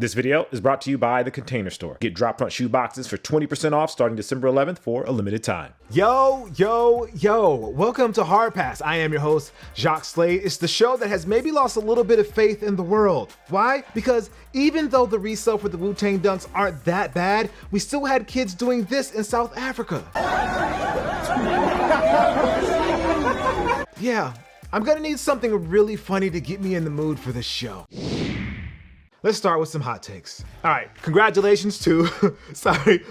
This video is brought to you by The Container Store. Get drop front shoe boxes for 20% off starting December 11th for a limited time. Yo, welcome to Hard Pass. I am your host, Jacques Slade. It's the show that has maybe lost a little bit of faith in the world. Why? Because even though the resale for the Wu-Tang Dunks aren't that bad, we still had kids doing this in South Africa. Yeah, I'm gonna need something really funny to get me in the mood for this show. Let's start with some hot takes. All right, congratulations to,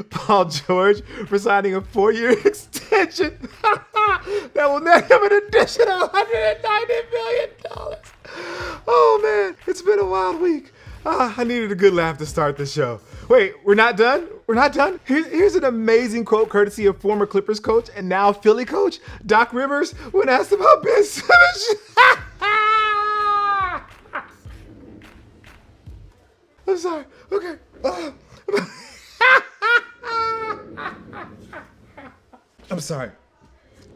Paul George for signing a 4-year extension that will net him an additional $190 million. Oh man, it's been a wild week. I needed a good laugh to start the show. Wait, we're not done? We're not done? Here's an amazing quote courtesy of former Clippers coach and now Philly coach, Doc Rivers, when asked about Ben Simmons. I'm sorry. Okay. I'm sorry.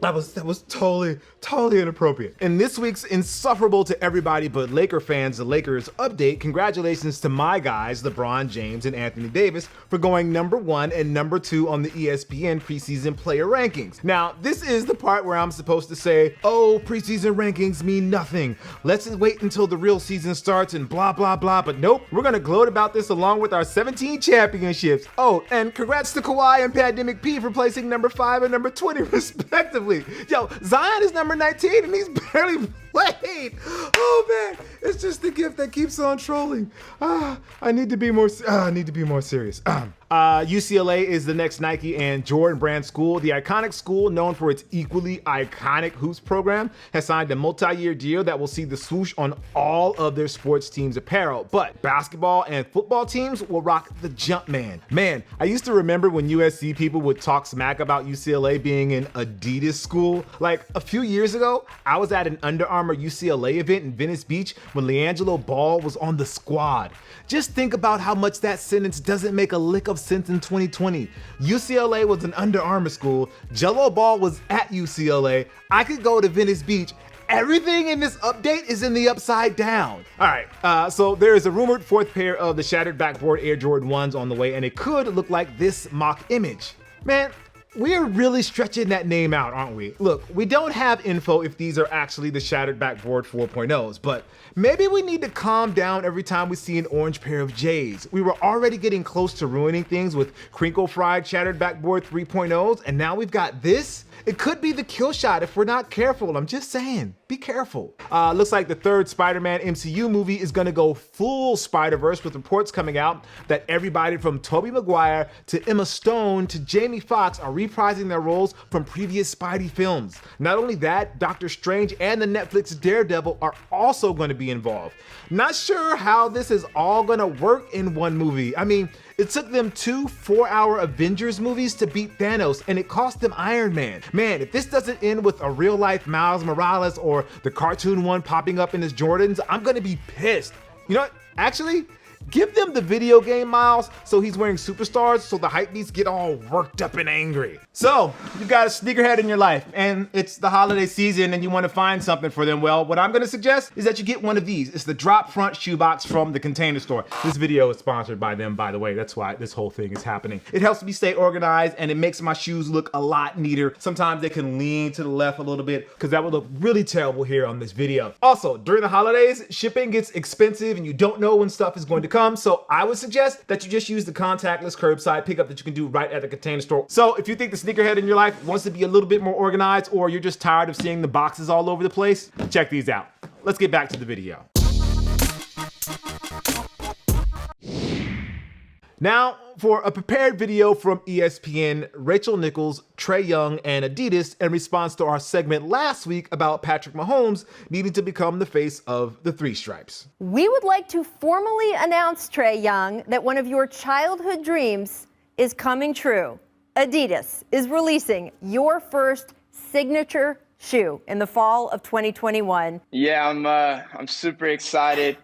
That was totally inappropriate. In this week's insufferable to everybody but Laker fans, the Lakers update, congratulations to my guys, LeBron James and Anthony Davis, for going #1 and #2 on the ESPN preseason player rankings. Now, this is the part where I'm supposed to say, oh, preseason rankings mean nothing. Let's wait until the real season starts and blah, blah, blah. But nope, we're gonna gloat about this along with our 17 championships. Oh, and congrats to Kawhi and Pandemic P for placing #5 and #20 respectively. Yo, Zion is #19 and he's barely played. Oh man, it's just the gift that keeps on trolling. I need to be more serious. UCLA is the next Nike and Jordan brand school. The iconic school, known for its equally iconic hoops program, has signed a multi-year deal that will see the swoosh on all of their sports teams' apparel. But basketball and football teams will rock the Jumpman. Man, I used to remember when USC people would talk smack about UCLA being an Adidas school. Like a few years ago, I was at an Under Armour UCLA event in Venice Beach when LiAngelo Ball was on the squad. Just think about how much that sentence doesn't make a lick of sense in 2020. UCLA was an Under Armour school. Jello Ball was at UCLA. I could go to Venice Beach. Everything in this update is in the upside down. All right, so there is a rumored 4th pair of the shattered backboard Air Jordan 1s on the way, and it could look like this mock image. Man, we're really stretching that name out, aren't we? Look, we don't have info if these are actually the shattered backboard 4.0s, but maybe we need to calm down every time we see an orange pair of J's. We were already getting close to ruining things with crinkle fried shattered backboard 3.0s, and now we've got this? It could be the kill shot if we're not careful. I'm just saying, be careful. Looks like the 3rd Spider-Man MCU movie is gonna go full Spider-Verse, with reports coming out that everybody from Tobey Maguire to Emma Stone to Jamie Foxx are reprising their roles from previous Spidey films. Not only that, Doctor Strange and the Netflix Daredevil are also gonna be involved. Not sure how this is all gonna work in one movie. I mean, it took them 2 4-hour Avengers movies to beat Thanos, and it cost them Iron Man. Man, if this doesn't end with a real-life Miles Morales or the cartoon one popping up in his Jordans, I'm gonna be pissed. You know what? Actually, give them the video game Miles so he's wearing Superstars so the hypebeasts get all worked up and angry. So, you've got a sneakerhead in your life and it's the holiday season and you want to find something for them. Well, what I'm going to suggest is that you get one of these. It's the drop front shoebox from The Container Store. This video is sponsored by them, by the way. That's why this whole thing is happening. It helps me stay organized and it makes my shoes look a lot neater. Sometimes they can lean to the left a little bit because that would look really terrible here on this video. Also, during the holidays, shipping gets expensive and you don't know when stuff is going to come, so I would suggest that you just use the contactless curbside pickup that you can do right at the Container Store. So if you think the sneakerhead in your life wants to be a little bit more organized, or you're just tired of seeing the boxes all over the place, check these out. Let's get back to the video. Now, for a prepared video from ESPN, Rachel Nichols, Trae Young, and Adidas in response to our segment last week about Patrick Mahomes needing to become the face of the 3 stripes. We would like to formally announce, Trae Young, that one of your childhood dreams is coming true. Adidas is releasing your first signature shoe in the fall of 2021. Yeah, I'm super excited.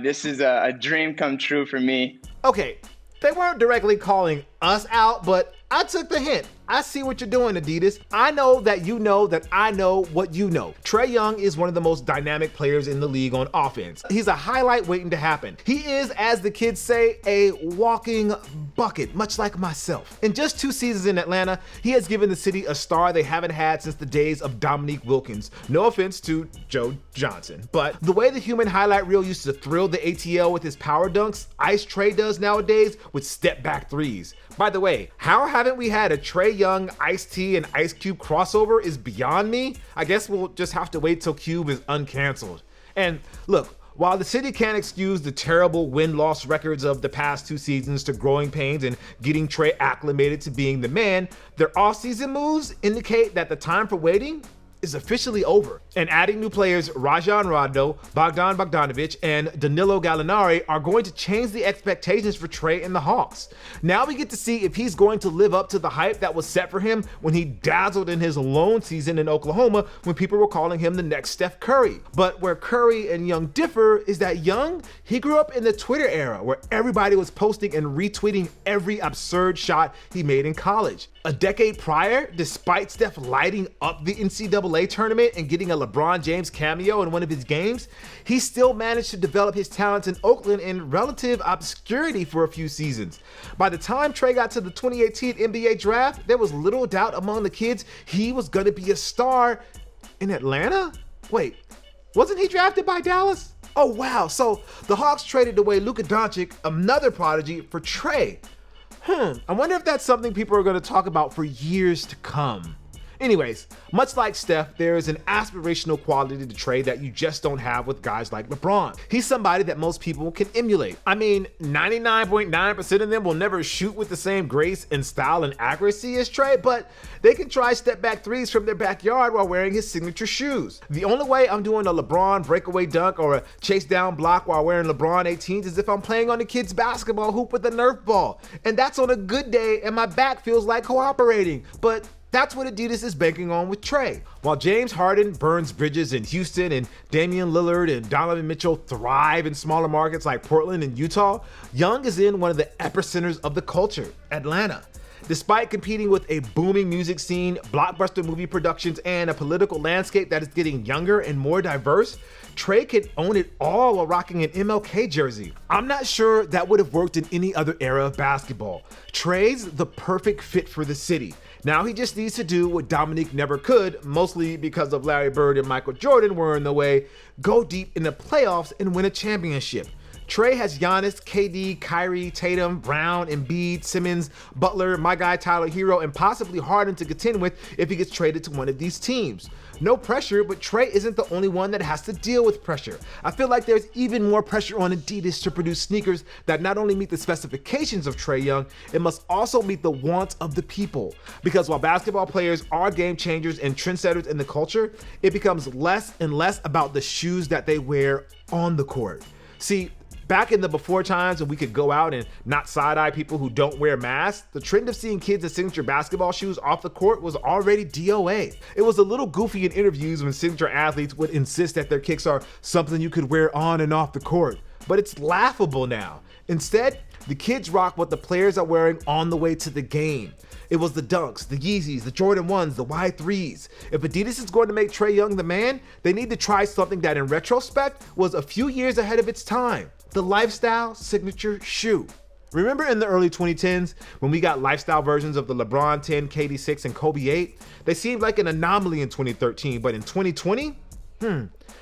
This is a dream come true for me. Okay, they weren't directly calling us out, but I took the hint. I see what you're doing, Adidas. I know that I know what you know. Trae Young is one of the most dynamic players in the league on offense. He's a highlight waiting to happen. He is, as the kids say, a walking bucket, much like myself. In just 2 seasons in Atlanta, he has given the city a star they haven't had since the days of Dominique Wilkins. No offense to Joe Johnson, but the way the human highlight reel used to thrill the ATL with his power dunks, Ice Trae does nowadays with step back threes. By the way, how haven't we had a Trae Young, Ice-T, and Ice Cube crossover is beyond me. I guess we'll just have to wait till Cube is uncanceled. And look, while the city can't excuse the terrible win-loss records of the past 2 seasons to growing pains and getting Trae acclimated to being the man, their offseason moves indicate that the time for waiting is officially over. And adding new players Rajon Rondo, Bogdan Bogdanovic, and Danilo Gallinari are going to change the expectations for Trae and the Hawks. Now we get to see if he's going to live up to the hype that was set for him when he dazzled in his lone season in Oklahoma when people were calling him the next Steph Curry. But where Curry and Young differ is that Young, he grew up in the Twitter era where everybody was posting and retweeting every absurd shot he made in college. A decade prior, despite Steph lighting up the NCAA tournament and getting a LeBron James cameo in one of his games, he still managed to develop his talents in Oakland in relative obscurity for a few seasons. By the time Trae got to the 2018 NBA draft, there was little doubt among the kids he was going to be a star in Atlanta? Wait, wasn't he drafted by Dallas? Oh wow, so the Hawks traded away Luka Doncic, another prodigy, for Trae. I wonder if that's something people are going to talk about for years to come. Anyways, much like Steph, there is an aspirational quality to Trae that you just don't have with guys like LeBron. He's somebody that most people can emulate. I mean, 99.9% of them will never shoot with the same grace and style and accuracy as Trae, but they can try step back threes from their backyard while wearing his signature shoes. The only way I'm doing a LeBron breakaway dunk or a chase down block while wearing LeBron 18s is if I'm playing on the kid's basketball hoop with a Nerf ball. And that's on a good day and my back feels like cooperating. But that's what Adidas is banking on with Trae. While James Harden burns bridges in Houston and Damian Lillard and Donovan Mitchell thrive in smaller markets like Portland and Utah, Young is in one of the epicenters of the culture, Atlanta. Despite competing with a booming music scene, blockbuster movie productions, and a political landscape that is getting younger and more diverse, Trae can own it all while rocking an MLK jersey. I'm not sure that would have worked in any other era of basketball. Trae's the perfect fit for the city. Now he just needs to do what Dominique never could, mostly because of Larry Bird and Michael Jordan were in the way, go deep in the playoffs and win a championship. Trae has Giannis, KD, Kyrie, Tatum, Brown, Embiid, Simmons, Butler, my guy Tyler Hero, and possibly Harden to contend with if he gets traded to one of these teams. No pressure, but Trae isn't the only one that has to deal with pressure. I feel like there's even more pressure on Adidas to produce sneakers that not only meet the specifications of Trae Young, it must also meet the wants of the people. Because while basketball players are game changers and trendsetters in the culture, it becomes less and less about the shoes that they wear on the court. See, back in the before times when we could go out and not side-eye people who don't wear masks, the trend of seeing kids in signature basketball shoes off the court was already DOA. It was a little goofy in interviews when signature athletes would insist that their kicks are something you could wear on and off the court. But it's laughable now. Instead, the kids rock what the players are wearing on the way to the game. It was the Dunks, the Yeezys, the Jordan 1s, the Y3s. If Adidas is going to make Trae Young the man, they need to try something that in retrospect was a few years ahead of its time. The lifestyle signature shoe. Remember in the early 2010s when we got lifestyle versions of the LeBron 10, KD 6, and Kobe 8? They seemed like an anomaly in 2013, but in 2020?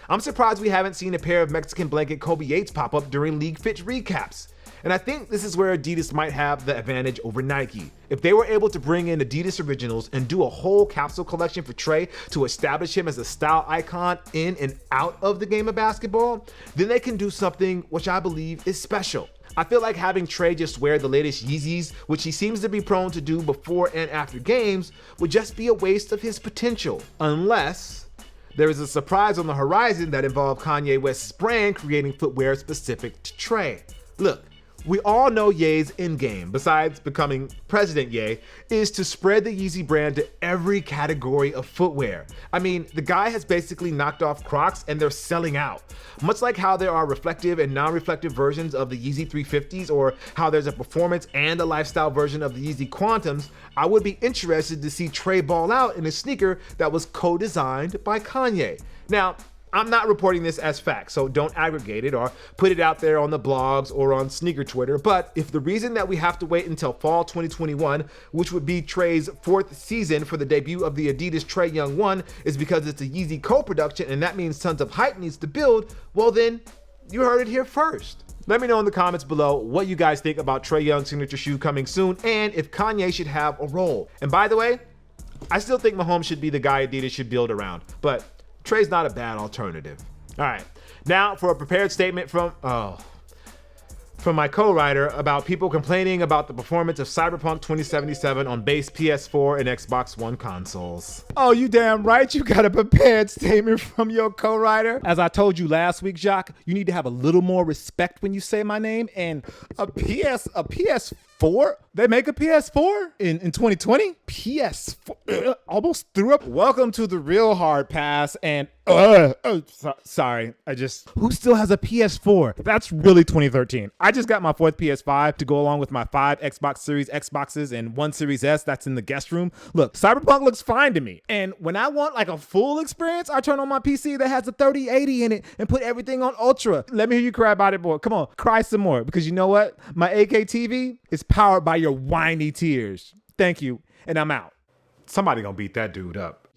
I'm surprised we haven't seen a pair of Mexican blanket Kobe 8s pop up during League Fit recaps. And I think this is where Adidas might have the advantage over Nike. If they were able to bring in Adidas Originals and do a whole capsule collection for Trae to establish him as a style icon in and out of the game of basketball, then they can do something which I believe is special. I feel like having Trae just wear the latest Yeezys, which he seems to be prone to do before and after games, would just be a waste of his potential. Unless there is a surprise on the horizon that involved Kanye West's brand creating footwear specific to Trae. Look, We all know Ye's end game, besides becoming President Ye, is to spread the Yeezy brand to every category of footwear. I mean, the guy has basically knocked off Crocs and they're selling out. Much like how there are reflective and non-reflective versions of the Yeezy 350s, or how there's a performance and a lifestyle version of the Yeezy Quantums, I would be interested to see Trae ball out in a sneaker that was co-designed by Kanye. Now, I'm not reporting this as fact, so don't aggregate it or put it out there on the blogs or on sneaker Twitter. But if the reason that we have to wait until fall 2021, which would be Trae's 4th season for the debut of the Adidas Trae Young 1, is because it's a Yeezy co-production and that means tons of hype needs to build, well then, you heard it here first. Let me know in the comments below what you guys think about Trae Young's signature shoe coming soon and if Kanye should have a role. And by the way, I still think Mahomes should be the guy Adidas should build around, but Trae's not a bad alternative. All right, now for a prepared statement from my co-writer about people complaining about the performance of Cyberpunk 2077 on base PS4 and Xbox One consoles. Oh, you damn right you got a prepared statement from your co-writer. As I told you last week, Jacques, you need to have a little more respect when you say my name. And a PS4? They make a PS4 in 2020? PS4? Almost threw up. Welcome to the real hard pass. And sorry, who still has a PS4? That's really 2013. I just got my 4th PS5 to go along with my 5 Xbox Series Xboxes and 1 Series S that's in the guest room. Look, Cyberpunk looks fine to me. And when I want like a full experience, I turn on my PC that has a 3080 in it and put everything on Ultra. Let me hear you cry about it, boy. Come on, cry some more, because you know what? My 8K TV is powered by your whiny tears. Thank you, and I'm out. Somebody gonna beat that dude up.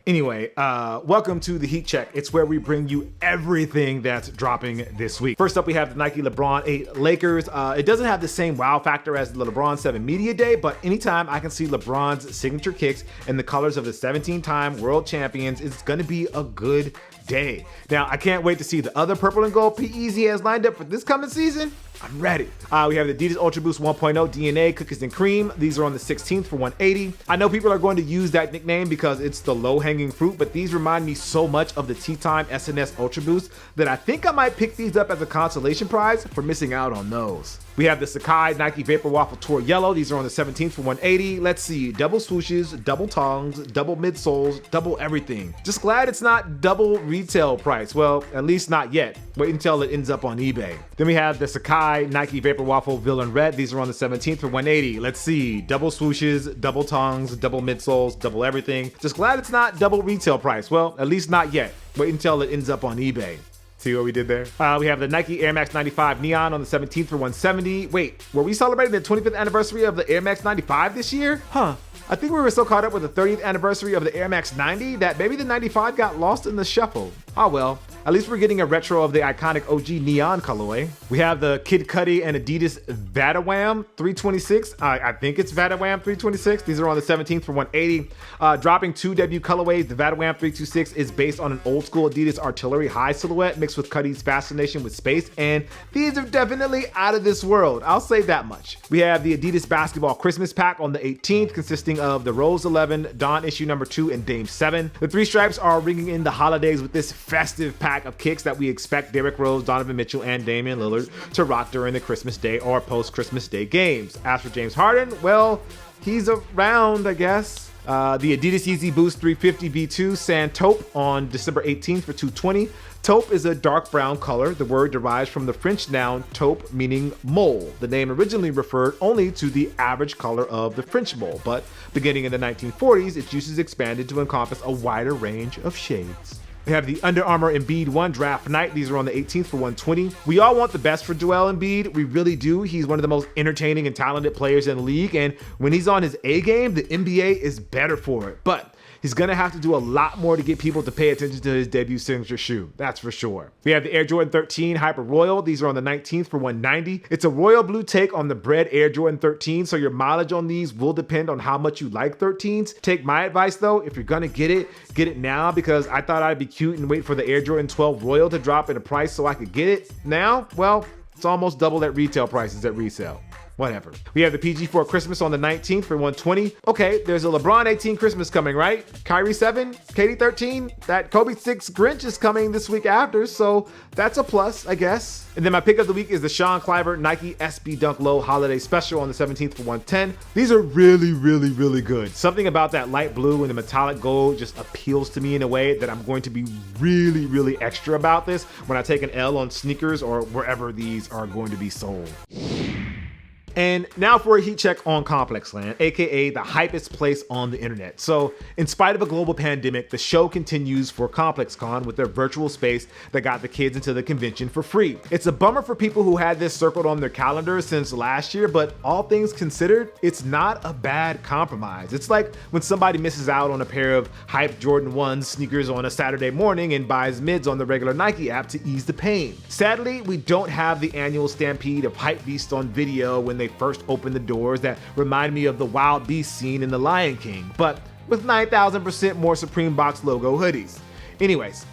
Anyway, welcome to the Heat Check. It's where we bring you everything that's dropping this week. First up, we have the Nike LeBron 8 Lakers. It doesn't have the same wow factor as the LeBron 7 Media Day, but anytime I can see LeBron's signature kicks in the colors of the 17-time world champions, it's gonna be a good day. Now, I can't wait to see the other purple and gold PEs he has lined up for this coming season. I'm ready. We have the Adidas Ultra Boost 1.0 DNA Cookies and Cream. These are on the 16th for $180. I know people are going to use that nickname because it's the low-hanging fruit, but these remind me so much of the Tea Time SNS Ultra Boost that I think I might pick these up as a consolation prize for missing out on those. We have the Sacai Nike Vapor Waffle Tour Yellow. These are on the 17th for $180. Let's see, double swooshes, double tongs, double midsoles, double everything. Just glad it's not double retail price. Well, at least not yet. Wait until it ends up on eBay. Then we have the Sacai Nike Vapor Waffle Villain Red. These are on the 17th for $180. Let's see, double swooshes, double tongs, double midsoles, double everything. Just glad it's not double retail price. Well, at least not yet. Wait until it ends up on eBay. See what we did there? We have the Nike Air Max 95 Neon on the 17th for $170. Wait, were we celebrating the 25th anniversary of the Air Max 95 this year? Huh. I think we were so caught up with the 30th anniversary of the Air Max 90 that maybe the 95 got lost in the shuffle. Oh well. At least we're getting a retro of the iconic OG neon colorway. We have the Kid Cudi and Adidas Vadawam 326. I think it's Vadawam 326. These are on the 17th for $180. Dropping 2 debut colorways. The Vadawam 326 is based on an old school Adidas Artillery high silhouette mixed with Cudi's fascination with space, and these are definitely out of this world. I'll say that much. We have the Adidas Basketball Christmas Pack on the 18th, consisting of the Rose 11, Dawn issue number 2, and Dame 7. The 3 stripes are ringing in the holidays with this festive pack of kicks that we expect Derrick Rose, Donovan Mitchell, and Damian Lillard to rock during the Christmas Day or post-Christmas Day games. As for James Harden, well, he's around, I guess. The Adidas Yeezy Boost 350 V2 Sand Taupe on December 18th for $220. Taupe is a dark brown color. The word derives from the French noun taupe, meaning mole. The name originally referred only to the average color of the French mole, but beginning in the 1940s, its use is expanded to encompass a wider range of shades. We have the Under Armour Embiid 1 Draft Night. These are on the 18th for $120. We all want the best for Joel Embiid. We really do. He's one of the most entertaining and talented players in the league, and when he's on his A game, the NBA is better for it. But he's gonna have to do a lot more to get people to pay attention to his debut signature shoe. That's for sure. We have the Air Jordan 13 Hyper Royal. These are on the 19th for $190. It's a royal blue take on the bread Air Jordan 13, so your mileage on these will depend on how much you like 13s. Take my advice though, if you're gonna get it now, because I thought I'd be cute and wait for the Air Jordan 12 Royal to drop in a price so I could get it now. Well, it's almost double at retail prices at resale. Whatever. We have the PG for Christmas on the 19th for 120. Okay, there's a LeBron 18 Christmas coming, right? Kyrie 7, KD 13. That Kobe 6 Grinch is coming this week after, so that's a plus, I guess. And then my pick of the week is the Sean Clivert Nike SB Dunk Low Holiday Special on the 17th for 110. These are really, really, really good. Something about that light blue and the metallic gold just appeals to me in a way that I'm going to be really, really extra about this when I take an L on sneakers or wherever these are going to be sold. And now for a heat check on ComplexLand, aka the hypest place on the internet. So, in spite of a global pandemic, the show continues for ComplexCon with their virtual space that got the kids into the convention for free. It's a bummer for people who had this circled on their calendar since last year, but all things considered, it's not a bad compromise. It's like when somebody misses out on a pair of hype Jordan 1 sneakers on a Saturday morning and buys mids on the regular Nike app to ease the pain. Sadly, we don't have the annual stampede of hype beasts on video when they first opened the doors that remind me of the wild beast scene in The Lion King, but with 9,000% more Supreme Box logo hoodies. Anyways,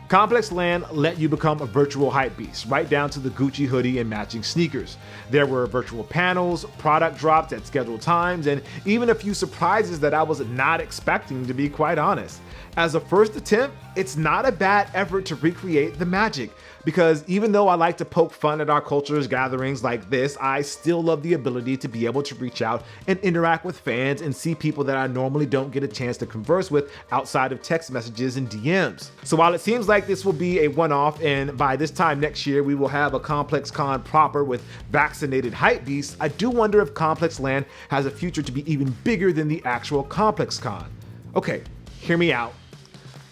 ComplexLand let you become a virtual hype beast, right down to the Gucci hoodie and matching sneakers. There were virtual panels, product drops at scheduled times, and even a few surprises that I was not expecting, to be quite honest. As a first attempt, it's not a bad effort to recreate the magic, because even though I like to poke fun at our culture's gatherings like this, I still love the ability to be able to reach out and interact with fans and see people that I normally don't get a chance to converse with outside of text messages and DMs. So while it seems like this will be a one-off and by this time next year we will have a ComplexCon proper with vaccinated hype beasts, I do wonder if ComplexLand has a future to be even bigger than the actual ComplexCon. Okay, hear me out.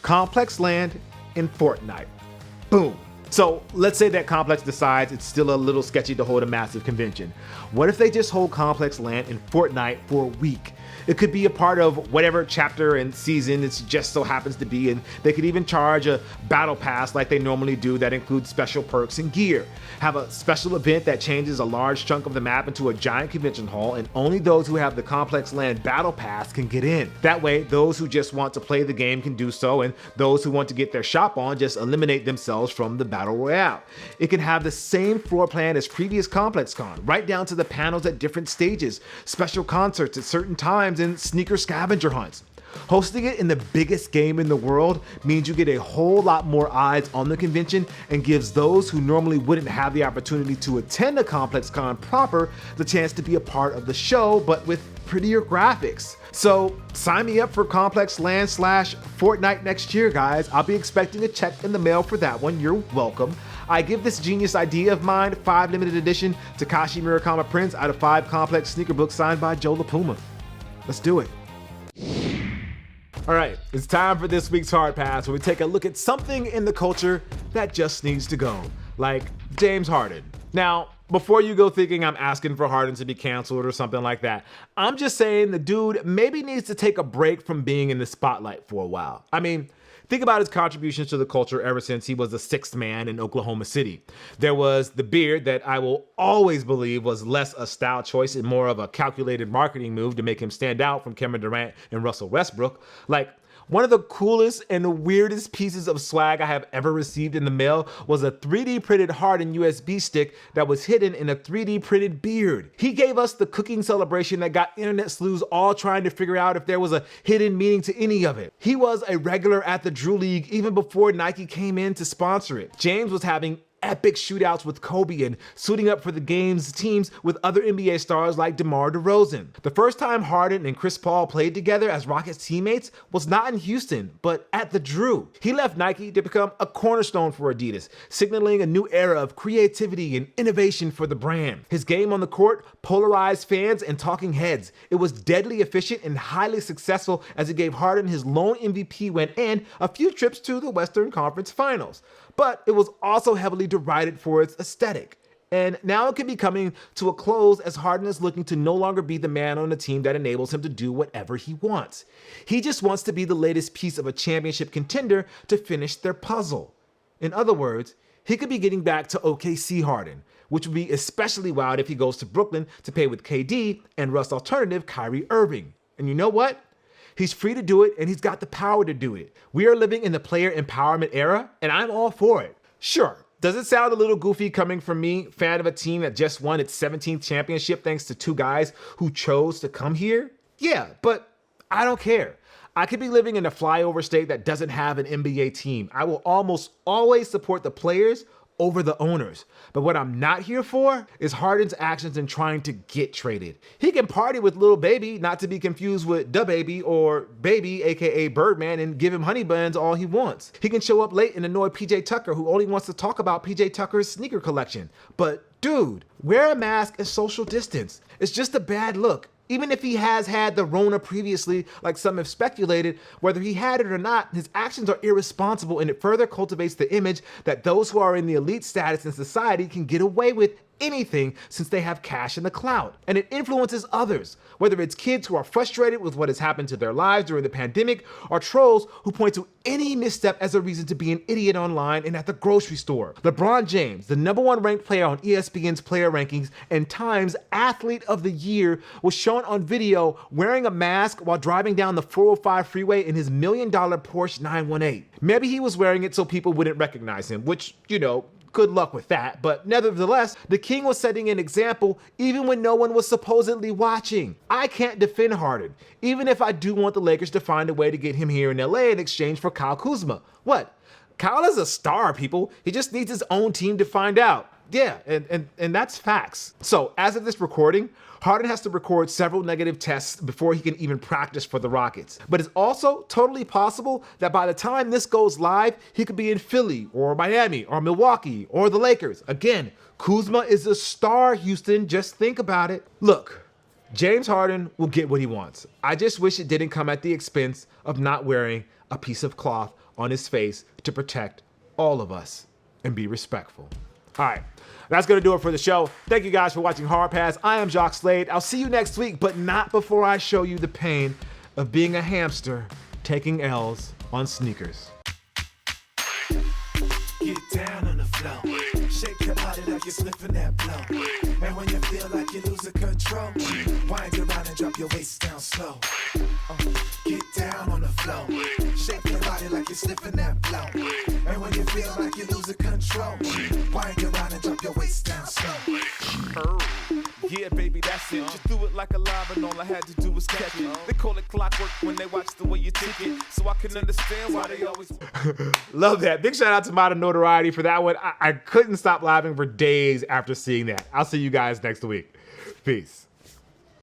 ComplexLand in Fortnite. Boom. So let's say that Complex decides it's still a little sketchy to hold a massive convention. What if they just hold ComplexLand in Fortnite for a week? It could be a part of whatever chapter and season it just so happens to be, and they could even charge a battle pass like they normally do that includes special perks and gear. Have a special event that changes a large chunk of the map into a giant convention hall, and only those who have the ComplexLand battle pass can get in. That way, those who just want to play the game can do so, and those who want to get their shop on just eliminate themselves from the battle royale. It can have the same floor plan as previous ComplexCon, right down to the panels at different stages, special concerts at certain times, and sneaker scavenger hunts. Hosting it in the biggest game in the world means you get a whole lot more eyes on the convention and gives those who normally wouldn't have the opportunity to attend a ComplexCon proper the chance to be a part of the show, but with prettier graphics. So sign me up for ComplexLand / Fortnite next year, guys. I'll be expecting a check in the mail for that one. You're welcome. I give this genius idea of mine 5 limited edition Takashi Murakami prints out of 5 Complex sneaker books signed by Joe LaPuma. Let's do it. All right, it's time for this week's Hard Pass, where we take a look at something in the culture that just needs to go, like James Harden. Now, before you go thinking I'm asking for Harden to be canceled or something like that, I'm just saying the dude maybe needs to take a break from being in the spotlight for a while. I mean, think about his contributions to the culture ever since he was the 6th man in Oklahoma City. There was the beard that I will always believe was less a style choice and more of a calculated marketing move to make him stand out from Kevin Durant and Russell Westbrook. Like, one of the coolest and weirdest pieces of swag I have ever received in the mail was a 3D printed Harden USB stick that was hidden in a 3D printed beard. He gave us the cooking celebration that got internet sleuths all trying to figure out if there was a hidden meaning to any of it. He was a regular at the Drew League even before Nike came in to sponsor it. James was having epic shootouts with Kobe and suiting up for the game's teams with other NBA stars like DeMar DeRozan. The first time Harden and Chris Paul played together as Rockets teammates was not in Houston, but at the Drew. He left Nike to become a cornerstone for Adidas, signaling a new era of creativity and innovation for the brand. His game on the court polarized fans and talking heads. It was deadly efficient and highly successful as it gave Harden his lone MVP win and a few trips to the Western Conference Finals. But it was also heavily derided for its aesthetic. And now it can be coming to a close as Harden is looking to no longer be the man on a team that enables him to do whatever he wants. He just wants to be the latest piece of a championship contender to finish their puzzle. In other words, he could be getting back to OKC Harden, which would be especially wild if he goes to Brooklyn to play with KD and Russ alternative Kyrie Irving. And you know what? He's free to do it, and he's got the power to do it. We are living in the player empowerment era, and I'm all for it. Sure, Does it sound a little goofy coming from me, fan of a team that just won its 17th championship thanks to two guys who chose to come here? Yeah, but I don't care. I could be living in a flyover state that doesn't have an NBA team. I will almost always support the players over the owners. But what I'm not here for is Harden's actions in trying to get traded. He can party with Lil Baby, not to be confused with Da Baby or Baby, aka Birdman, and give him honey buns all he wants. He can show up late and annoy PJ Tucker, who only wants to talk about PJ Tucker's sneaker collection. But dude, wear a mask and social distance. It's just a bad look. Even if he has had the Rona previously, like some have speculated, whether he had it or not, his actions are irresponsible, and it further cultivates the image that those who are in the elite status in society can get away with anything since they have cash and the clout. And it influences others, whether it's kids who are frustrated with what has happened to their lives during the pandemic, or trolls who point to any misstep as a reason to be an idiot online and at the grocery store. LeBron James, the #1 ranked player on ESPN's player rankings and Time's Athlete of the Year, was shown on video wearing a mask while driving down the 405 freeway in his $1 million Porsche 918. Maybe he was wearing it so people wouldn't recognize him, which, good luck with that. But nevertheless, the king was setting an example even when no one was supposedly watching. I can't defend Harden, even if I do want the Lakers to find a way to get him here in LA in exchange for Kyle Kuzma. What? Kyle is a star, people. He just needs his own team to find out. Yeah, and that's facts. So as of this recording, Harden has to record several negative tests before he can even practice for the Rockets. But it's also totally possible that by the time this goes live, he could be in Philly or Miami or Milwaukee or the Lakers. Again, Kuzma is a star, Houston. Just think about it. Look, James Harden will get what he wants. I just wish it didn't come at the expense of not wearing a piece of cloth on his face to protect all of us and be respectful. All right, that's going to do it for the show. Thank you guys for watching Hard Pass. I am Jacques Slade. I'll see you next week, but not before I show you the pain of being a hamster taking L's on sneakers. Get down on the floor. Shake your body like you're sniffing that blow. And when you feel like you're losing control, wind around and drop your waist down slow. Get down on the floor. Shake your body like you're sniffing that blow. And when you feel like you're losing control, wind around and drop your waist down slow. Yeah, baby, that's it. Just do it like a live and all I had to do was catch it. They call it clockwork when they watch the way you tick it, so I can understand why they always... Love that. Big shout out to Modern Notoriety for that one. I couldn't stop laughing for days after seeing that. I'll see you guys next week. Peace.